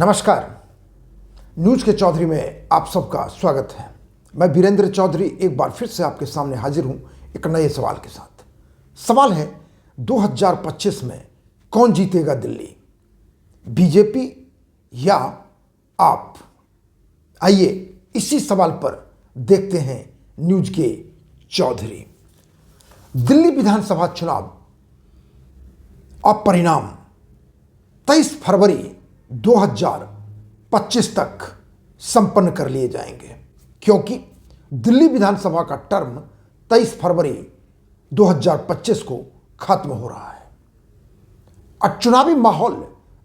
नमस्कार। न्यूज के चौधरी में आप सबका स्वागत है। मैं वीरेंद्र चौधरी एक बार फिर से आपके सामने हाजिर हूं एक नए सवाल के साथ। सवाल है 2025 में कौन जीतेगा दिल्ली, बीजेपी या आप? आइए इसी सवाल पर देखते हैं न्यूज के चौधरी। दिल्ली विधानसभा चुनाव और परिणाम 23 फरवरी 2025 तक संपन्न कर लिए जाएंगे, क्योंकि दिल्ली विधानसभा का टर्म 23 फरवरी 2025 को खत्म हो रहा है और चुनावी माहौल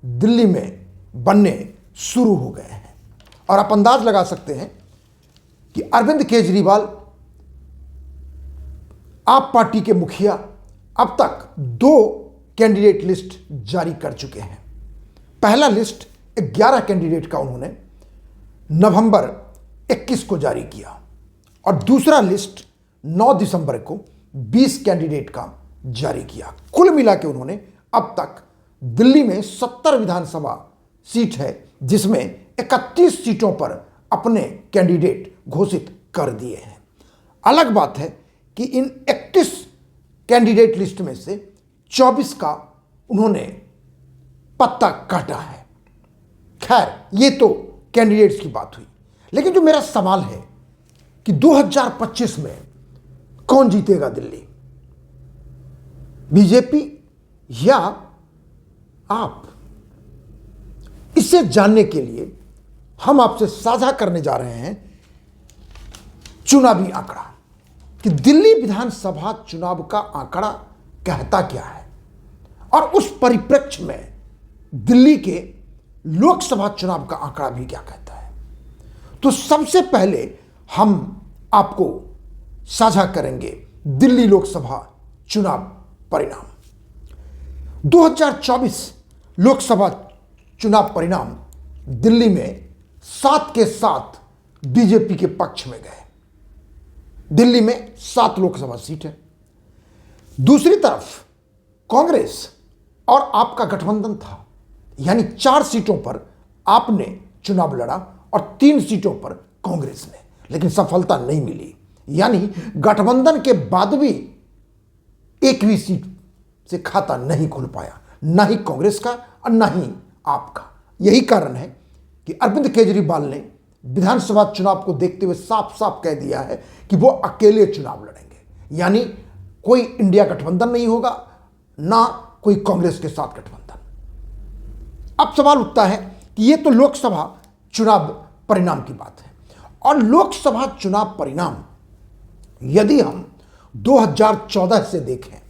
दिल्ली में बनने शुरू हो गए हैं। और आप अंदाज लगा सकते हैं कि अरविंद केजरीवाल, आप पार्टी के मुखिया, अब तक 2 कैंडिडेट लिस्ट जारी कर चुके हैं। पहला लिस्ट 11 कैंडिडेट का उन्होंने नवंबर 21 को जारी किया और दूसरा लिस्ट 9 दिसंबर को 20 कैंडिडेट का जारी किया। कुल मिला के उन्होंने अब तक दिल्ली में 70 विधानसभा सीट है, जिसमें 31 सीटों पर अपने कैंडिडेट घोषित कर दिए हैं। अलग बात है कि इन 31 कैंडिडेट लिस्ट में से 24 का उन्होंने पत्ता काटा है। खैर, ये तो कैंडिडेट्स की बात हुई, लेकिन जो मेरा सवाल है कि 2025 में कौन जीतेगा दिल्ली, बीजेपी या आप? इसे जानने के लिए हम आपसे साझा करने जा रहे हैं चुनावी आंकड़ा कि दिल्ली विधानसभा चुनाव का आंकड़ा कहता क्या है और उस परिप्रेक्ष्य में दिल्ली के लोकसभा चुनाव का आंकड़ा भी क्या कहता है। तो सबसे पहले हम आपको साझा करेंगे दिल्ली लोकसभा चुनाव परिणाम। 2024 लोकसभा चुनाव परिणाम दिल्ली में 7 के 7 बीजेपी के पक्ष में गए। दिल्ली में 7 लोकसभा सीट है। दूसरी तरफ कांग्रेस और आपका गठबंधन था, यानी 4 सीटों पर आपने चुनाव लड़ा और 3 सीटों पर कांग्रेस ने, लेकिन सफलता नहीं मिली। यानी गठबंधन के बाद भी एक भी सीट से खाता नहीं खुल पाया, ना ही कांग्रेस का और ना ही आपका। यही कारण है कि अरविंद केजरीवाल ने विधानसभा चुनाव को देखते हुए साफ साफ कह दिया है कि वो अकेले चुनाव लड़ेंगे, यानी कोई इंडिया गठबंधन नहीं होगा, ना कोई कांग्रेस के साथ गठबंधन। अब सवाल उठता है कि ये तो लोकसभा चुनाव परिणाम की बात है, और लोकसभा चुनाव परिणाम यदि हम 2014 से देखें,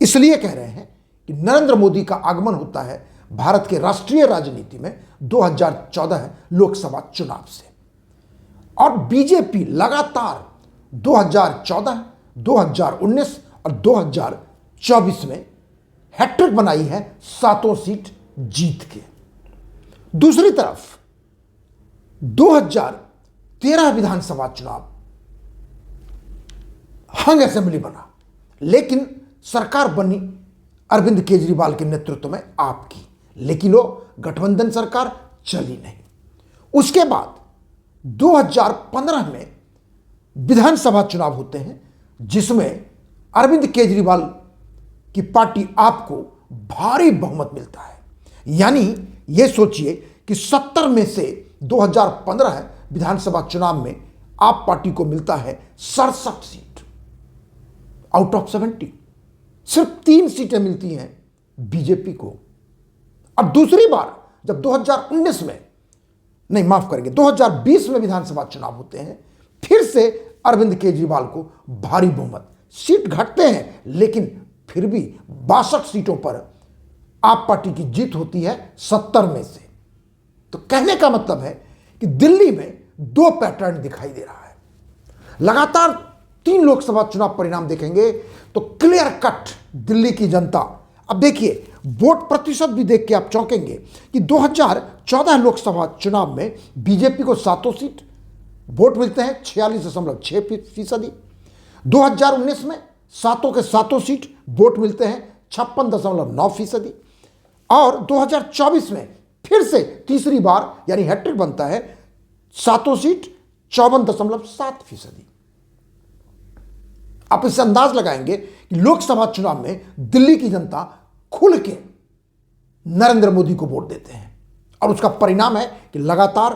इसलिए कह रहे हैं कि नरेंद्र मोदी का आगमन होता है भारत के राष्ट्रीय राजनीति में 2014 लोकसभा चुनाव से, और बीजेपी लगातार 2014, 2019 और 2024 में हैट्रिक बनाई है 7 सीट जीत के। दूसरी तरफ 2013 विधानसभा चुनाव हंग असेंबली बना, लेकिन सरकार बनी अरविंद केजरीवाल के नेतृत्व में आपकी, लेकिन वो गठबंधन सरकार चली नहीं। उसके बाद 2015 में विधानसभा चुनाव होते हैं, जिसमें अरविंद केजरीवाल की पार्टी आपको भारी बहुमत मिलता है। यानी यह सोचिए कि 70 में से 2015 विधानसभा चुनाव में आप पार्टी को मिलता है 67 सीट आउट ऑफ 70। सिर्फ 3 सीटें मिलती हैं बीजेपी को। अब दूसरी बार जब 2019 में, नहीं माफ करेंगे, 2020 में विधानसभा चुनाव होते हैं, फिर से अरविंद केजरीवाल को भारी बहुमत, सीट घटते हैं लेकिन फिर भी 62 सीटों पर आप पार्टी की जीत होती है 70 में से। तो कहने का मतलब है कि दिल्ली में 2 पैटर्न दिखाई दे रहा है। लगातार 3 लोकसभा चुनाव परिणाम देखेंगे तो क्लियर कट दिल्ली की जनता, अब देखिए वोट प्रतिशत भी देख के आप चौंकेंगे कि 2014 लोकसभा चुनाव में बीजेपी को 7 सीट वोट मिलते हैं 46.6%। 2019 में 7 के 7 सीट वोट मिलते हैं 56.9%। और 2024 में फिर से तीसरी बार यानी हैट्रिक बनता है, सातों सीट 54.7%। आप इससे अंदाज लगाएंगे कि लोकसभा चुनाव में दिल्ली की जनता खुल के नरेंद्र मोदी को वोट देते हैं और उसका परिणाम है कि लगातार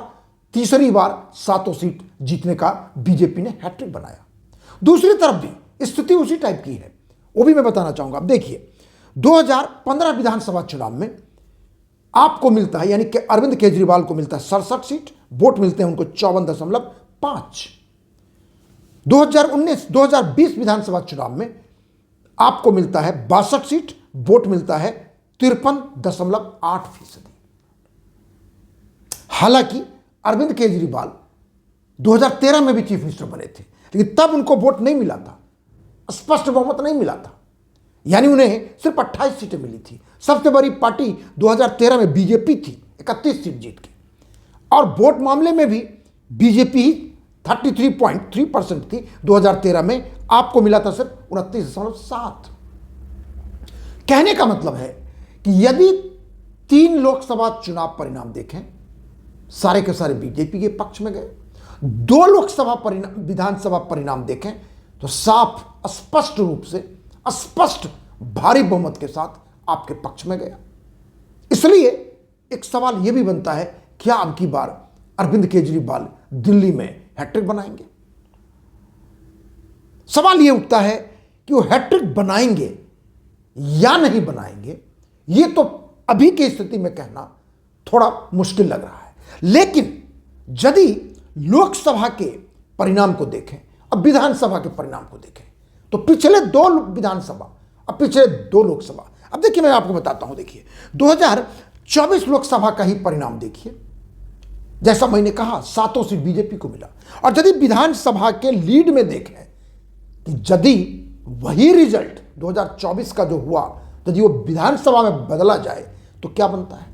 तीसरी बार सातों सीट जीतने का बीजेपी ने हैट्रिक बनाया। दूसरी तरफ भी स्थिति उसी टाइप की है, वो भी मैं बताना चाहूंगा। अब देखिए 2015 विधानसभा चुनाव में आपको मिलता है, यानी कि अरविंद केजरीवाल को मिलता है 67 सीट, वोट मिलते हैं उनको 54.5। 2020 विधानसभा चुनाव में आपको मिलता है 62 सीट, वोट मिलता है 53.8%। हालांकि अरविंद केजरीवाल 2013 में भी चीफ मिनिस्टर बने थे, लेकिन तब उनको वोट नहीं मिला था, स्पष्ट बहुमत नहीं मिला था, यानी उन्हें सिर्फ 28 सीटें मिली थी। सबसे बड़ी पार्टी 2013 में बीजेपी थी, 31 सीट जीत के, और वोट मामले में भी बीजेपी ही 33.3% थी 2013 में, आपको मिला था सिर्फ 29.7। कहने का मतलब है कि यदि 3 लोकसभा चुनाव परिणाम देखें, सारे के सारे बीजेपी के पक्ष में गए। 2 लोकसभा विधानसभा परिणाम देखें तो साफ स्पष्ट रूप से स्पष्ट भारी बहुमत के साथ आपके पक्ष में गया। इसलिए एक सवाल यह भी बनता है, क्या अब की बार अरविंद केजरीवाल दिल्ली में हैट्रिक बनाएंगे? सवाल यह उठता है कि वो हैट्रिक बनाएंगे या नहीं बनाएंगे, यह तो अभी की स्थिति में कहना थोड़ा मुश्किल लग रहा है। लेकिन यदि लोकसभा के परिणाम को देखें, अब विधानसभा के परिणाम को देखें, तो पिछले 2 विधानसभा अब पिछले 2 लोकसभा, अब देखिए मैं आपको बताता हूं। देखिए 2024 लोकसभा का ही परिणाम देखिए, जैसा मैंने कहा 7 सीट बीजेपी को मिला। और यदि विधानसभा के लीड में देखें कि यदि वही रिजल्ट 2024 का जो हुआ, यदि वो विधानसभा में बदला जाए तो क्या बनता है,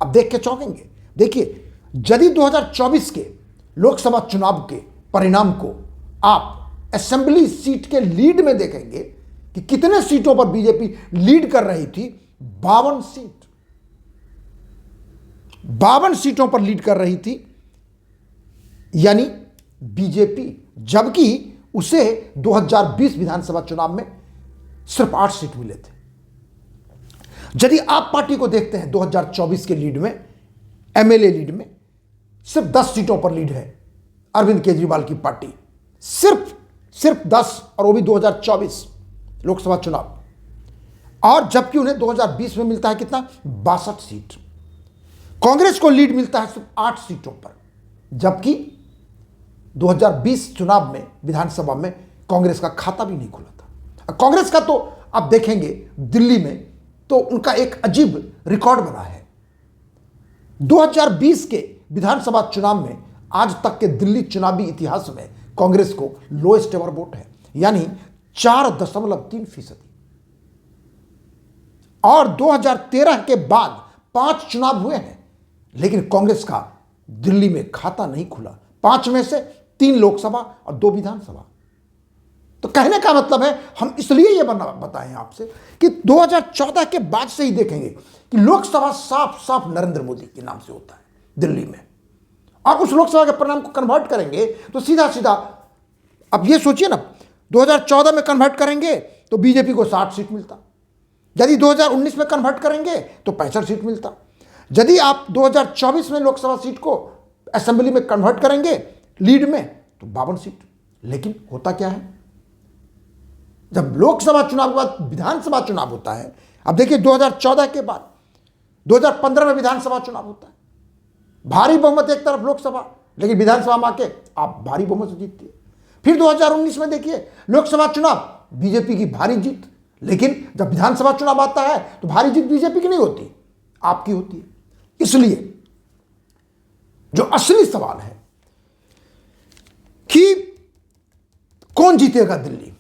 अब देख के चौंकेंगे। देखिए यदि 2024 के लोकसभा चुनाव के परिणाम को आप असेंबली सीट के लीड में देखेंगे कि कितने सीटों पर बीजेपी लीड कर रही थी, 52 सीट, 52 सीटों पर लीड कर रही थी यानी बीजेपी, जबकि उसे 2020 विधानसभा चुनाव में सिर्फ 8 सीट मिले थे। यदि आप पार्टी को देखते हैं 2024 के लीड में, एमएलए लीड में सिर्फ 10 सीटों पर लीड है अरविंद केजरीवाल की पार्टी, सिर्फ 10, और वो भी 2024 लोकसभा चुनाव। और जबकि उन्हें 2020 में मिलता है कितना, 62 सीट। कांग्रेस को लीड मिलता है सिर्फ 8 सीटों पर, जबकि 2020 चुनाव में विधानसभा में कांग्रेस का खाता भी नहीं खुला था। कांग्रेस का तो आप देखेंगे दिल्ली में तो उनका एक अजीब रिकॉर्ड बना है। 2020 के विधानसभा चुनाव में आज तक के दिल्ली चुनावी इतिहास में कांग्रेस को लोएस्ट एवर वोट है, यानी 4.3%। और 2013 के बाद 5 चुनाव हुए हैं, लेकिन कांग्रेस का दिल्ली में खाता नहीं खुला। 5 में से 3 लोकसभा और 2 विधानसभा। तो कहने का मतलब है, हम इसलिए ये बताएं आपसे कि 2014 के बाद से ही देखेंगे कि लोकसभा साफ साफ नरेंद्र मोदी के नाम से होता है दिल्ली में। और उस लोकसभा के परिणाम को कन्वर्ट करेंगे तो सीधा सीधा, अब ये सोचिए ना, 2014 में कन्वर्ट करेंगे तो बीजेपी को 60 सीट मिलता, यदि 2019 में कन्वर्ट करेंगे तो 65 सीट मिलता, यदि आप 2024 में लोकसभा सीट को असेंबली में कन्वर्ट करेंगे लीड में तो 52 सीट। लेकिन होता क्या है, जब लोकसभा चुनाव के बाद विधानसभा चुनाव होता है, अब देखिए 2014 के बाद 2015 में विधानसभा चुनाव होता है, भारी बहुमत एक तरफ लोकसभा, लेकिन विधानसभा में आके आप भारी बहुमत से जीतती है। फिर 2019 में देखिए लोकसभा चुनाव, बीजेपी की भारी जीत, लेकिन जब विधानसभा चुनाव आता है तो भारी जीत बीजेपी की नहीं होती, आपकी होती है। इसलिए जो असली सवाल है कि कौन जीतेगा दिल्ली,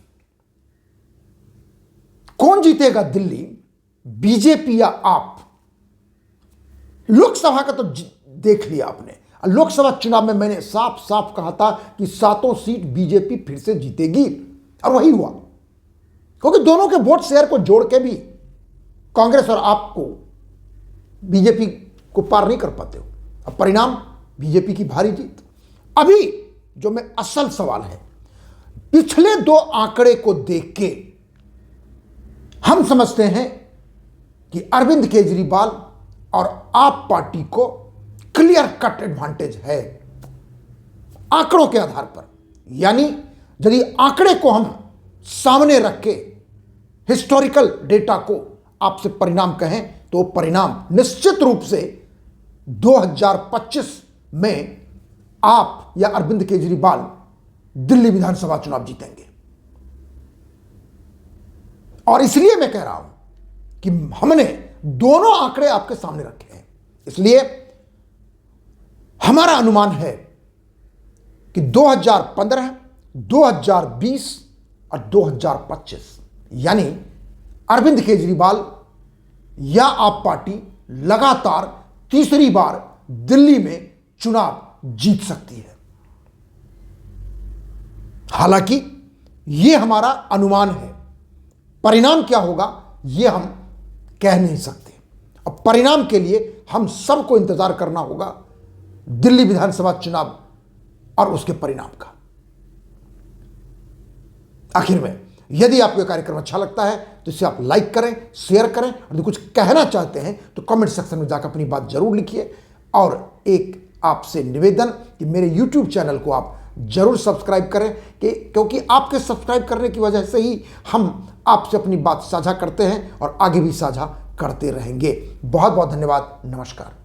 कौन जीतेगा दिल्ली, बीजेपी या आप? लोकसभा का तो देख लिया आपने। लोकसभा चुनाव में मैंने साफ साफ कहा था कि 7 सीट बीजेपी फिर से जीतेगी, और वही हुआ, क्योंकि दोनों के वोट शेयर को जोड़ के भी कांग्रेस और आपको बीजेपी को पार नहीं कर पाते हो। अब परिणाम बीजेपी की भारी जीत। अभी जो में असल सवाल है, पिछले 2 आंकड़े को देख के हम समझते हैं कि अरविंद केजरीवाल और आप पार्टी को क्लियर कट एडवांटेज है आंकड़ों के आधार पर। यानी यदि आंकड़े को हम सामने रख के हिस्टोरिकल डेटा को आपसे परिणाम कहें तो परिणाम निश्चित रूप से 2025 में आप या अरविंद केजरीवाल दिल्ली विधानसभा चुनाव जीतेंगे। और इसलिए मैं कह रहा हूं कि हमने दोनों आंकड़े आपके सामने रखे हैं। इसलिए हमारा अनुमान है कि 2015, 2020 और 2025 यानी अरविंद केजरीवाल या आप पार्टी लगातार तीसरी बार दिल्ली में चुनाव जीत सकती है। हालांकि यह हमारा अनुमान है, परिणाम क्या होगा यह हम कह नहीं सकते। अब परिणाम के लिए हम सबको इंतजार करना होगा दिल्ली विधानसभा चुनाव और उसके परिणाम का। आखिर में यदि आपको यह कार्यक्रम अच्छा लगता है तो इसे आप लाइक करें, शेयर करें, और यदि कुछ कहना चाहते हैं तो कमेंट सेक्शन में जाकर अपनी बात जरूर लिखिए। और एक आपसे निवेदन कि मेरे YouTube चैनल को आप जरूर सब्सक्राइब करें, क्योंकि आपके सब्सक्राइब करने की वजह से ही हम आपसे अपनी बात साझा करते हैं और आगे भी साझा करते रहेंगे। बहुत बहुत धन्यवाद। नमस्कार।